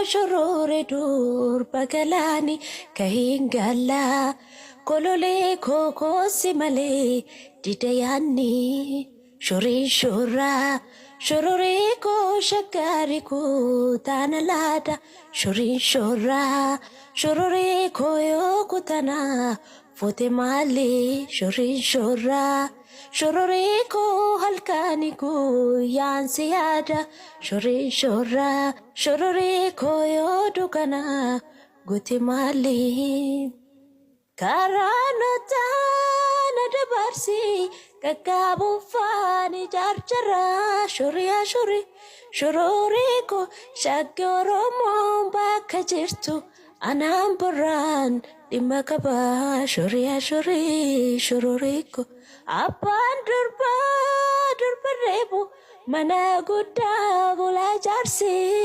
shorore dur bagalani kahingala kolole koko simale didayani shorin shora shorore ko shakari ko tanalada shorin shora shorore ko yo kutana fote mali shorin shora shororeko halkaniku yan siyada shorin shora shororeko yodukana gutimali karanota nadabarsi kakabu fani jarjara shoria shori shororeko shagoromo bakajirtu anamburan dimakaba shoria shori shororeko Apan durba rebu mana gudda bula jarsi